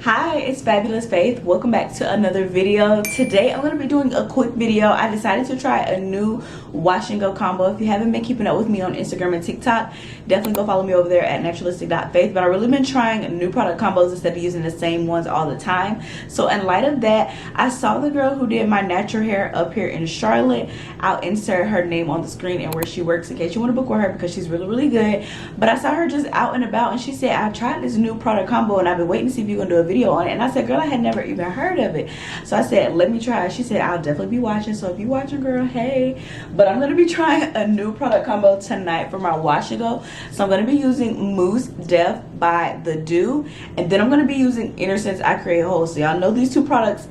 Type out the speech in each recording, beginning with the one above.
Hi, it's Fabulous Faith. Welcome back to another video. Today I'm going to be doing a quick video. I decided to try a new wash and go combo. If you haven't been keeping up with me on Instagram and TikTok, definitely go follow me over there at naturalistic.faith. But I've really been trying new product combos instead of using the same ones all the time. So in light of that, I saw the girl who did my natural hair up here in Charlotte. I'll insert her name on the screen and where she works in case you want to book with her because she's really good. But I saw her just out and about and she said, I tried this new product combo and I've been waiting to see if you're going to do a video on it. And I said, girl, I had never even heard of it. So I said, let me try it. She said, I'll definitely be watching. So if you're watching, girl, hey. But I'm going to be trying a new product combo tonight for my wash and go. So I'm going to be using Mousse Def by The Dew. And then I'm going to be using Innocence I Create Whole. So y'all know these two products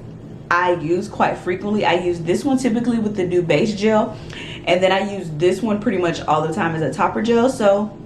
I use quite frequently. I use this one typically with the Dew Base Gel. And then I use this one pretty much all the time as a topper gel. So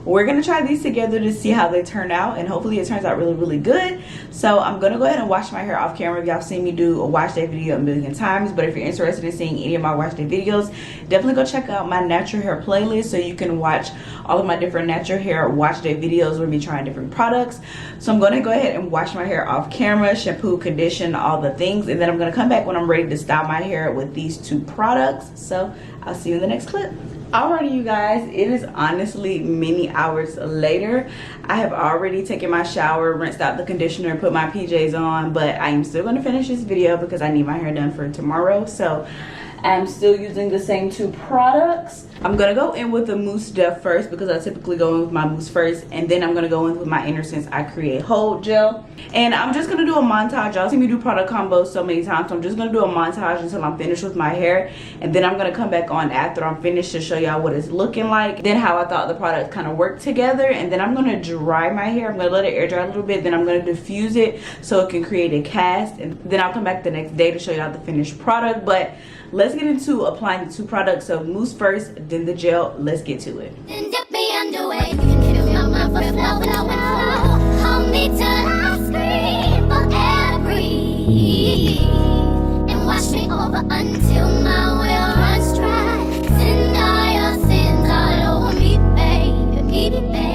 we're gonna try these together to see how they turn out, and hopefully it turns out really good. So I'm gonna go ahead and wash my hair off camera. Y'all seen me do a wash day video a million times, but if you're interested in seeing any of my wash day videos, definitely go check out my natural hair playlist so you can watch all of my different natural hair wash day videos with me trying different products. So I'm gonna go ahead and wash my hair off camera, shampoo, condition, all the things, and then I'm gonna come back when I'm ready to style my hair with these two products. So I'll see you in the next clip. Alrighty, you guys, it is honestly many hours later. I have already taken my shower, rinsed out the conditioner, and put my PJs on, but I am still going to finish this video because I need my hair done for tomorrow. So I'm still using the same two products. I'm gonna go in with the Mousse Def first because I typically go in with my mousse first, and then I'm gonna go in with my Innocence I Create Whole gel. And I'm just gonna do a montage. Y'all see me do product combos so many times, so I'm just gonna do a montage until I'm finished with my hair, and then I'm gonna come back on after I'm finished to show y'all what it's looking like, then how I thought the products kind of work together, and then I'm gonna dry my hair. I'm gonna let it air dry a little bit, then I'm gonna diffuse it so it can create a cast, and then I'll come back the next day to show y'all the finished product. But let's get into applying the two products. So mousse first, then the gel. Let's get to it. Hold me till I scream for every and wash me over until my will runs dry. Send all your sins all over me, baby, baby.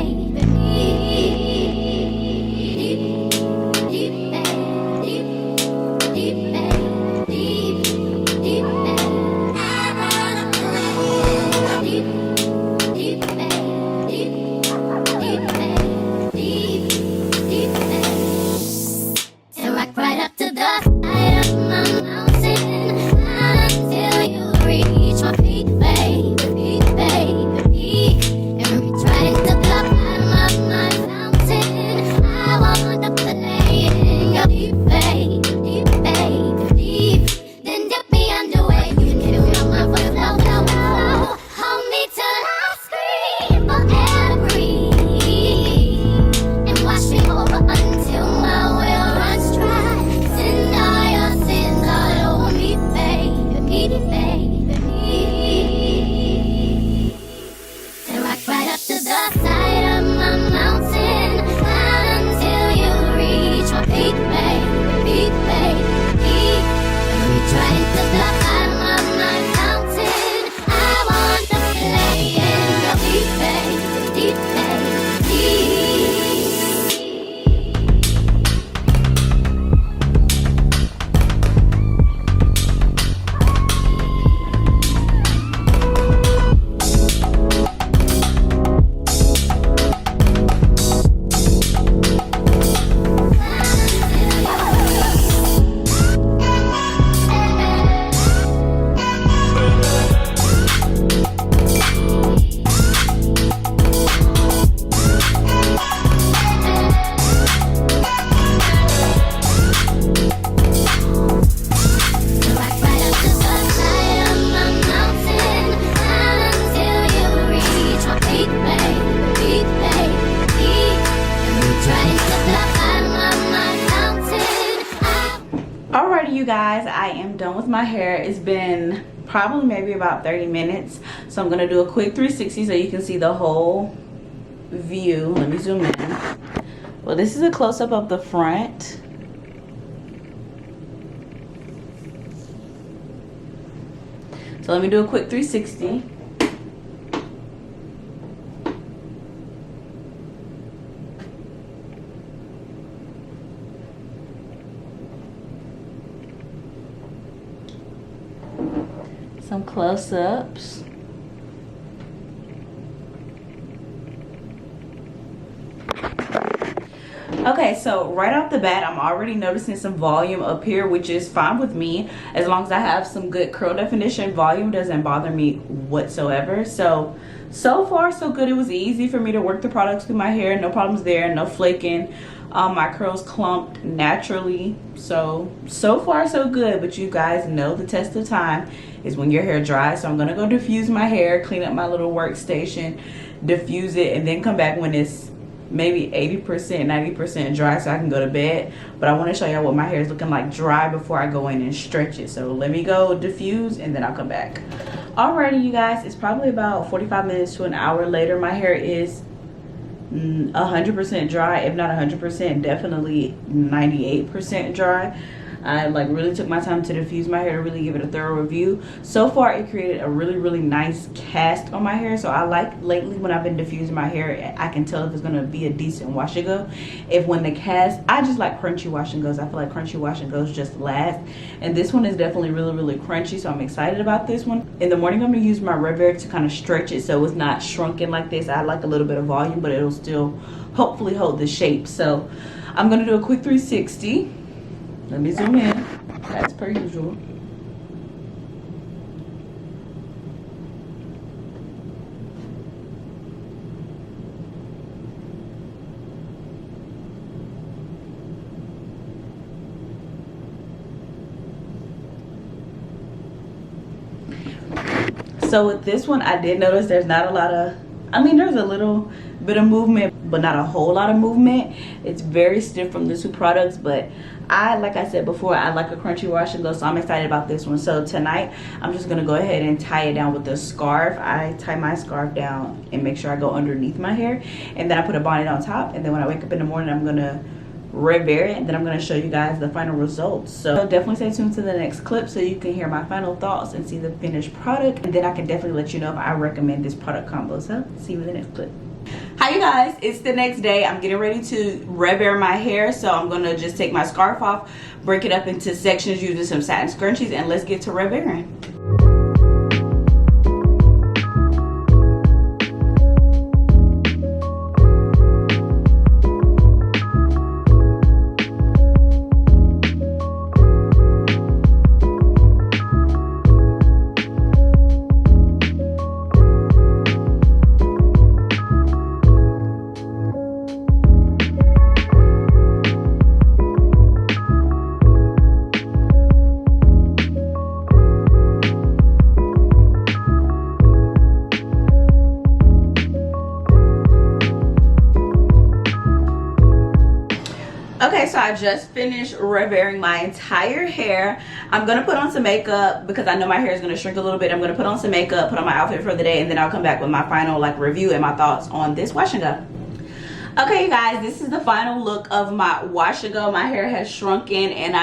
Alrighty, you guys, I am done with my hair. It's been probably maybe about 30 minutes. So I'm going to do a quick 360 so you can see the whole view. Let me zoom in. Well, this is a close-up of the front. So let me do a quick 360. some close-ups. Okay, so right off the bat, I'm already noticing some volume up here, which is fine with me. As long as I have some good curl definition, volume doesn't bother me whatsoever. So far so good. It was easy for me to work the products through my hair. No problems there, no flaking. My curls clumped naturally. So far so good. But you guys know the test of time is when your hair dries. So I'm gonna go diffuse my hair, clean up my little workstation, diffuse it, and then come back when it's maybe 80%, 90% dry, so I can go to bed. But I want to show y'all what my hair is looking like dry before I go in and stretch it. So let me go diffuse and then I'll come back. Alrighty, you guys, it's probably about 45 minutes to an hour later. My hair is 100% dry, if not 100%, definitely 98% dry. I like really took my time to diffuse my hair to really give it a thorough review. So far it created a really nice cast on my hair. So I like lately when I've been diffusing my hair, I can tell if it's gonna be a decent wash and go. If when the cast, I just like crunchy wash and goes. I feel like crunchy wash and goes just last, and this one is definitely really crunchy, so I'm excited about this one. In the morning I'm gonna use my Wesbey to kind of stretch it so it's not shrunken like this. I like a little bit of volume, but it'll still hopefully hold the shape. So I'm gonna do a quick 360. Let me zoom in, as per usual. So with this one, I did notice there's not a lot of, I mean, there's a little bit of movement, but not a whole lot of movement. It's very stiff from the two products, but like I said before, I like a crunchy wash and go, so I'm excited about this one. So tonight I'm just gonna go ahead and tie it down with a scarf. I tie my scarf down and make sure I go underneath my hair, and then I put a bonnet on top, and then when I wake up in the morning I'm gonna Wesbey it, and then I'm gonna show you guys the final results. So definitely stay tuned to the next clip so you can hear my final thoughts and see the finished product, and then I can definitely let you know if I recommend this product combo. So see you in the next clip. Hi you guys, it's the next day. I'm getting ready to Wesbey my hair, so I'm gonna just take my scarf off, break it up into sections using some satin scrunchies, and let's get to Wesbeying. Okay, so I just finished Wesbeying my entire hair. I'm gonna put on some makeup because I know my hair is gonna shrink a little bit. I'm gonna put on some makeup, put on my outfit for the day, and then I'll come back with my final like review and my thoughts on this wash and go. Okay, you guys, this is the final look of my wash and go. My hair has shrunken, and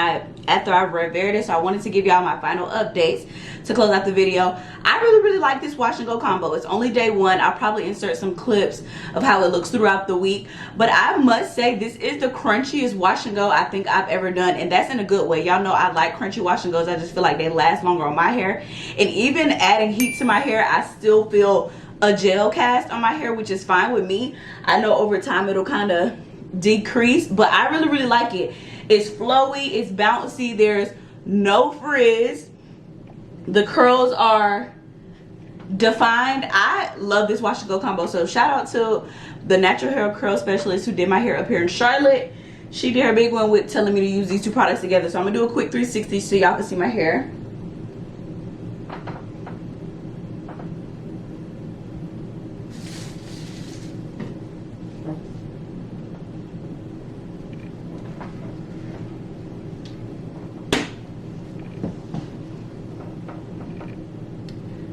after I Wesbeyed it, so I wanted to give y'all my final updates to close out the video. I really like this wash and go combo. It's only day one. I'll probably insert some clips of how it looks throughout the week, but I must say this is the crunchiest wash and go I think I've ever done, and that's in a good way. Y'all know I like crunchy wash and goes. I just feel like they last longer on my hair, and even adding heat to my hair, I still feel a gel cast on my hair, which is fine with me. I know over time it'll kind of decrease, but I really like it. It's flowy, it's bouncy, there's no frizz, the curls are defined. I love this wash and go combo. So shout out to the natural hair curl specialist who did my hair up here in Charlotte. She did her big one with telling me to use these two products together. So I'm gonna do a quick 360 so y'all can see my hair.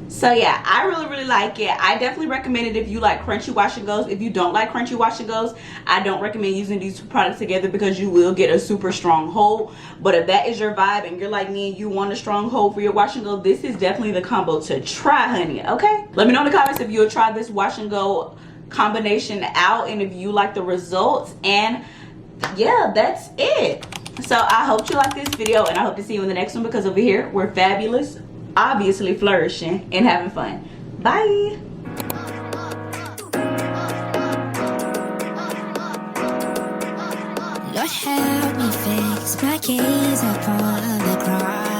So yeah, I really like it. I definitely recommend it if you like crunchy wash and goes. If you don't like crunchy wash and goes, I don't recommend using these two products together because you will get a super strong hold. But if that is your vibe and you're like me and you want a strong hold for your wash and go, this is definitely the combo to try, honey. Okay, let me know in the comments if you'll try this wash and go combination out and if you like the results. And yeah, that's it. So I hope you like this video, and I hope to see you in the next one because over here we're fabulous obviously flourishing and having fun. Bye. Lord help me fix my keys upon the cross.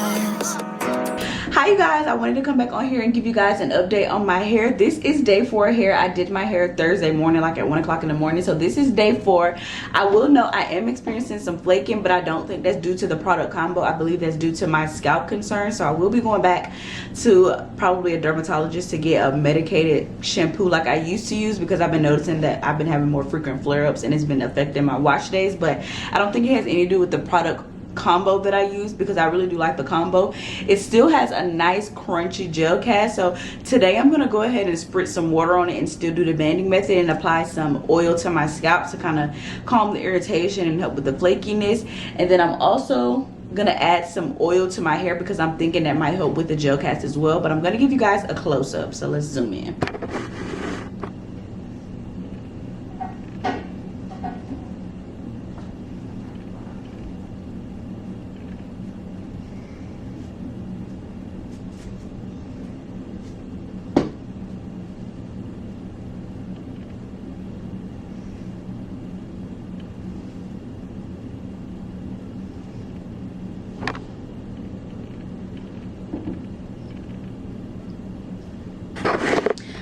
Hi you guys, I wanted to come back on here and give you guys an update on my hair. This is day 4 hair. I did my hair Thursday morning, like at 1 o'clock in the morning. So this is day 4. I will note I am experiencing some flaking, but I don't think that's due to the product combo. I believe that's due to my scalp concerns. So I will be going back to probably a dermatologist to get a medicated shampoo like I used to use, because I've been noticing that I've been having more frequent flare-ups and it's been affecting my wash days. But I don't think it has any to do with the product combo that I use, because I really do like the combo. It still has a nice crunchy gel cast. So today I'm gonna go ahead and spritz some water on it and still do the banding method and apply some oil to my scalp to kind of calm the irritation and help with the flakiness. And then I'm also gonna add some oil to my hair because I'm thinking that might help with the gel cast as well. But I'm gonna give you guys a close-up, so let's zoom in.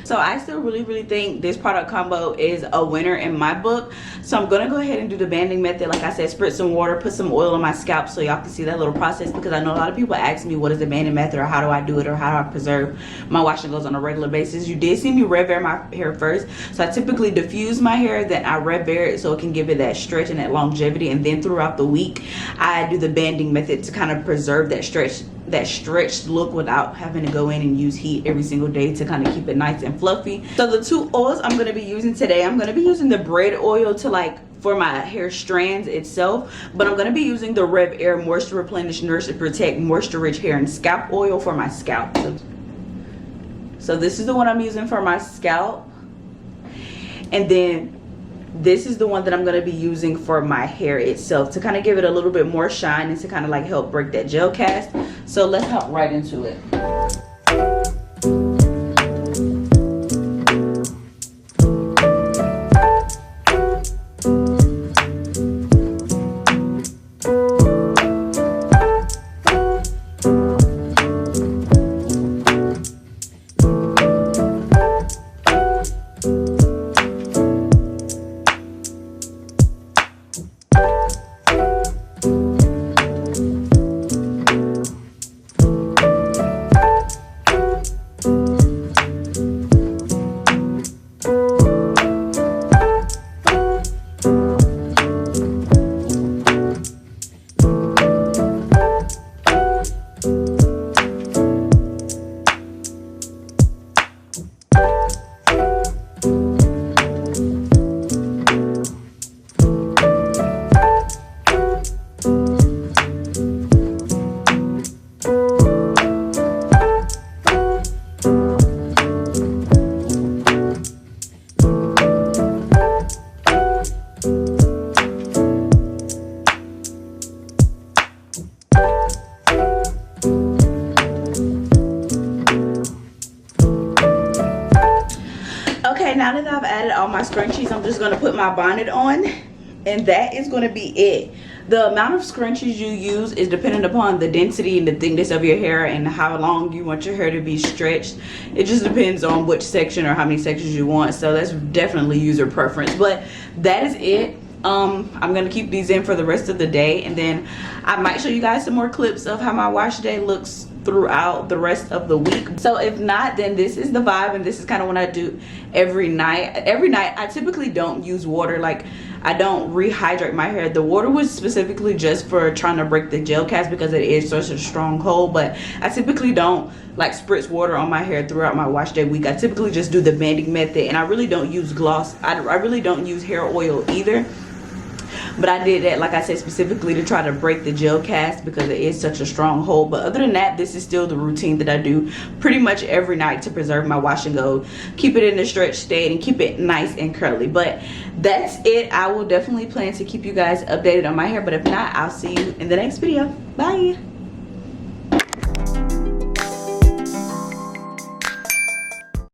So I still really think this product combo is a winner in my book. So I'm gonna go ahead and do the banding method. Like I said, spritz some water, put some oil on my scalp so y'all can see that little process, because I know a lot of people ask me what is the banding method, or how do I do it, or how do I preserve my wash and goes on a regular basis. You did see me red bear my hair first. So I typically diffuse my hair, then I red bear it so it can give it that stretch and that longevity, and then throughout the week I do the banding method to kind of preserve that stretched look without having to go in and use heat every single day to kind of keep it nice and fluffy. So the 2 oils I'm going to be using today, I'm going to be using the bread oil to for my hair strands itself, but I'm going to be using the Rev Air Moisture Replenish, Nourish and Protect Moisture Rich Hair and Scalp Oil for my scalp. So this is the one I'm using for my scalp, and then this is the one that I'm going to be using for my hair itself to kind of give it a little bit more shine and to kind of help break that gel cast. So let's hop right into it. Okay, now that I've added all my scrunchies, I'm just going to put my bonnet on, and that is going to be it. The amount of scrunchies you use is dependent upon the density and the thickness of your hair and how long you want your hair to be stretched. It just depends on which section or how many sections you want, so that's definitely user preference. But that is it. I'm gonna keep these in for the rest of the day, and then I might show you guys some more clips of how my wash day looks throughout the rest of the week. So if not, then this is the vibe, and this is kind of what I do every night. I typically don't use water. Like, I don't rehydrate my hair. The water was specifically just for trying to break the gel cast because it is such a strong hold, but I typically don't like spritz water on my hair throughout my wash day week. I typically just do the banding method, and I really don't use gloss. I really don't use hair oil either. But I did that, like I said, specifically to try to break the gel cast because it is such a strong hold. But other than that, this is still the routine that I do pretty much every night to preserve my wash and go, keep it in a stretch state and keep it nice and curly. But that's it. I will definitely plan to keep you guys updated on my hair. But if not, I'll see you in the next video. Bye.